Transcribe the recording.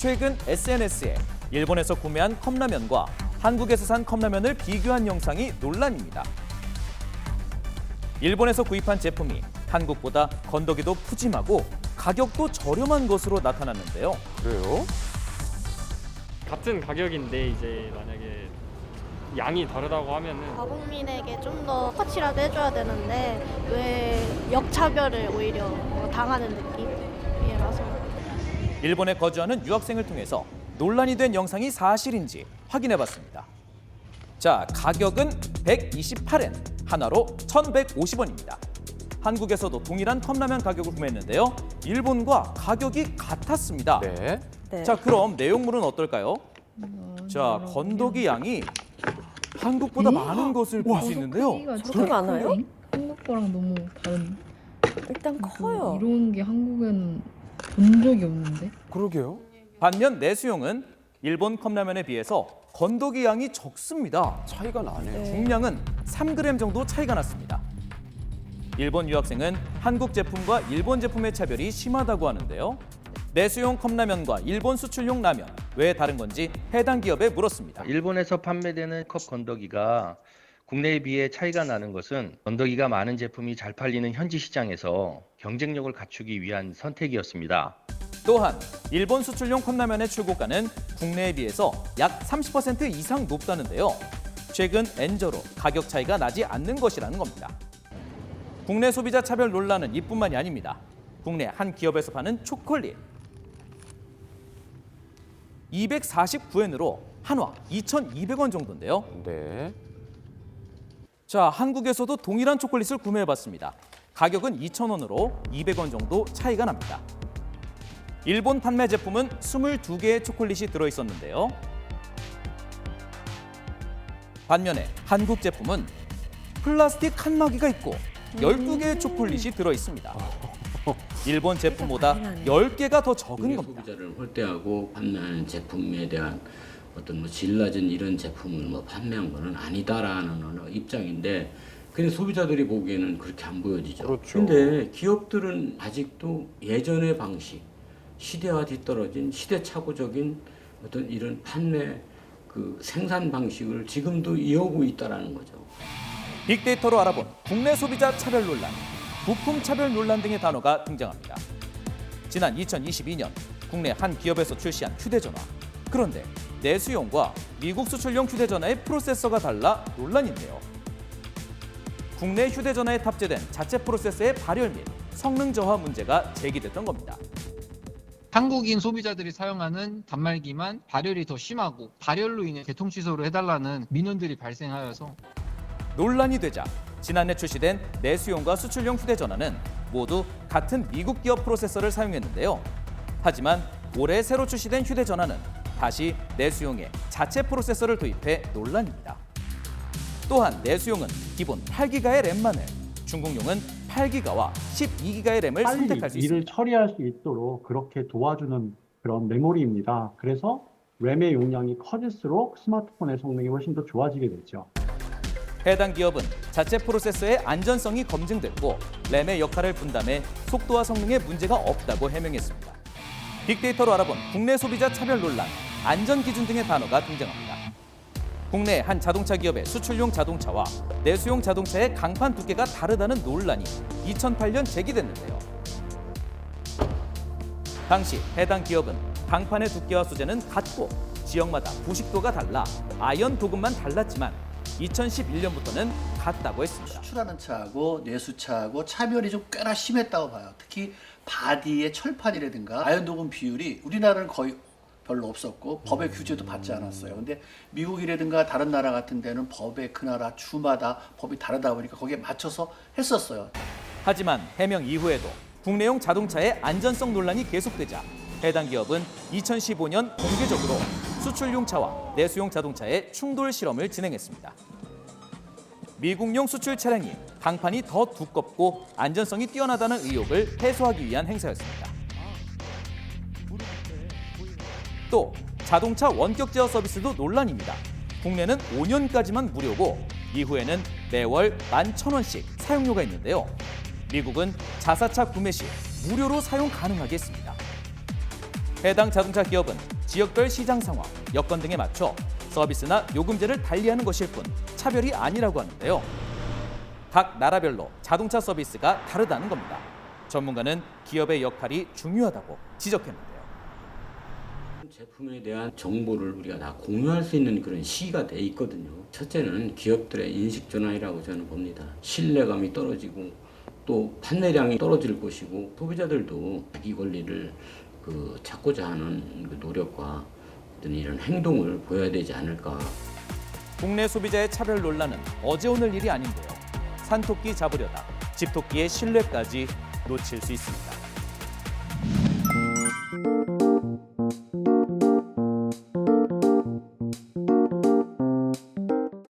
최근 SNS에 일본에서 구매한 컵라면과 한국에서 산 컵라면을 비교한 영상이 논란입니다. 일본에서 구입한 제품이 한국보다 건더기도 푸짐하고 가격도 저렴한 것으로 나타났는데요. 그래요? 같은 가격인데 이제 만약에 양이 다르다고 하면은 가국민에게 좀 더 터치라도 해줘야 되는데 왜 역차별을 오히려 당하는 느낌이라서. 일본에 거주하는 유학생을 통해서 논란이 된 영상이 사실인지 확인해봤습니다. 자, 가격은 128엔, 하나로 1,150원입니다. 한국에서도 동일한 컵라면 가격을 구매했는데요. 일본과 가격이 같았습니다. 네. 네. 자, 그럼 내용물은 어떨까요? 자, 건더기 양이 한국보다 많은 것을 볼 수 있는데요. 저렇게 많아요? 한국 거랑 너무 다른. 일단 커요. 이런 게 한국에는 본 적이 없는데. 그러게요. 반면 내수용은 일본 컵라면에 비해서 건더기 양이 적습니다. 차이가 나네요. 중량은 3g 정도 차이가 났습니다. 일본 유학생은 한국 제품과 일본 제품의 차별이 심하다고 하는데요. 내수용 컵라면과 일본 수출용 라면, 왜 다른 건지 해당 기업에 물었습니다. 일본에서 판매되는 컵 건더기가 국내에 비해 차이가 나는 것은 건더기가 많은 제품이 잘 팔리는 현지 시장에서 경쟁력을 갖추기 위한 선택이었습니다. 또한 일본 수출용 컵라면의 출고가는 국내에 비해서 약 30% 이상 높다는데요. 최근 엔저로 가격 차이가 나지 않는 것이라는 겁니다. 국내 소비자 차별 논란은 이뿐만이 아닙니다. 국내 한 기업에서 파는 초콜릿. 249엔으로 한화 2,200원 정도인데요. 네. 자, 한국에서도 동일한 초콜릿을 구매해봤습니다. 가격은 2,000원으로 200원 정도 차이가 납니다. 일본 판매 제품은 22개의 초콜릿이 들어있었는데요. 반면에 한국 제품은 플라스틱 칸막이가 있고 12개의 초콜릿이 들어있습니다. 일본 제품보다 10개가 더 적은 국내 겁니다. 소비자를 홀대하고 판매하는 제품에 대한 어떤 질 낮은 이런 제품을 판매한 거는 아니다라는 어느 입장인데, 근데 소비자들이 보기에는 그렇게 안 보여지죠. 그렇죠. 근데 기업들은 아직도 예전의 방식, 시대와 뒤떨어진 시대착오적인 어떤 이런 판매 생산 방식을 지금도 이어오고 있다라는 거죠. 빅데이터로 알아본 국내 소비자 차별 논란, 부품 차별 논란 등의 단어가 등장합니다. 지난 2022년 국내 한 기업에서 출시한 휴대전화. 그런데 내수용과 미국 수출용 휴대전화의 프로세서가 달라 논란인데요. 국내 휴대전화에 탑재된 자체 프로세서의 발열 및 성능 저하 문제가 제기됐던 겁니다. 한국인 소비자들이 사용하는 단말기만 발열이 더 심하고 발열로 인해 개통 취소를 해달라는 민원들이 발생하여서 논란이 되자 지난해 출시된 내수용과 수출용 휴대전화는 모두 같은 미국 기업 프로세서를 사용했는데요. 하지만 올해 새로 출시된 휴대전화는 다시 내수용에 자체 프로세서를 도입해 논란입니다. 또한 내수용은 기본 8기가의 램만을, 중국용은 8기가와 12기가의 램을 선택할 수 빨리 일을 있습니다. 처리할 수 있도록 그렇게 도와주는 그런 메모리입니다. 그래서 램의 용량이 커질수록 스마트폰의 성능이 훨씬 더 좋아지게 되죠. 해당 기업은 자체 프로세서의 안전성이 검증됐고 램의 역할을 분담해 속도와 성능에 문제가 없다고 해명했습니다. 빅데이터로 알아본 국내 소비자 차별 논란, 안전 기준 등의 단어가 등장합니다. 국내 한 자동차 기업의 수출용 자동차와 내수용 자동차의 강판 두께가 다르다는 논란이 2008년 제기됐는데요. 당시 해당 기업은 강판의 두께와 소재는 같고 지역마다 부식도가 달라 아연 도금만 달랐지만 2011년부터는 같다고 했습니다. 수출하는 차하고 내수차하고 차별이 좀 꽤나 심했다고 봐요. 특히 바디의 철판이라든가 아연도금 비율이 우리나라는 거의 별로 없었고 법의 규제도 받지 않았어요. 근데 미국이라든가 다른 나라 같은 데는 법의 그 나라 주마다 법이 다르다 보니까 거기에 맞춰서 했었어요. 하지만 해명 이후에도 국내용 자동차의 안전성 논란이 계속되자 해당 기업은 2015년 공개적으로 수출용 차와 내수용 자동차의 충돌 실험을 진행했습니다. 미국용 수출 차량이 강판이 더 두껍고 안전성이 뛰어나다는 의혹을 해소하기 위한 행사였습니다. 또 자동차 원격 제어 서비스도 논란입니다. 국내는 5년까지만 무료고 이후에는 매월 11,000원씩 사용료가 있는데요. 미국은 자사차 구매 시 무료로 사용 가능하게 했습니다. 해당 자동차 기업은 지역별 시장 상황, 여건 등에 맞춰 서비스나 요금제를 달리하는 것일 뿐 차별이 아니라고 하는데요. 각 나라별로 자동차 서비스가 다르다는 겁니다. 전문가는 기업의 역할이 중요하다고 지적했는데요. 제품에 대한 정보를 우리가 다 공유할 수 있는 그런 시기가 돼 있거든요. 첫째는 기업들의 인식 전환이라고 저는 봅니다. 신뢰감이 떨어지고 또 판매량이 떨어질 것이고 소비자들도 자기 권리를 찾고자 하는 그 노력과 어떤 이런 행동을 보여야 되지 않을까. 국내 소비자의 차별 논란은 어제 오늘 일이 아닌데요. 산토끼 잡으려다 집토끼의 신뢰까지 놓칠 수 있습니다.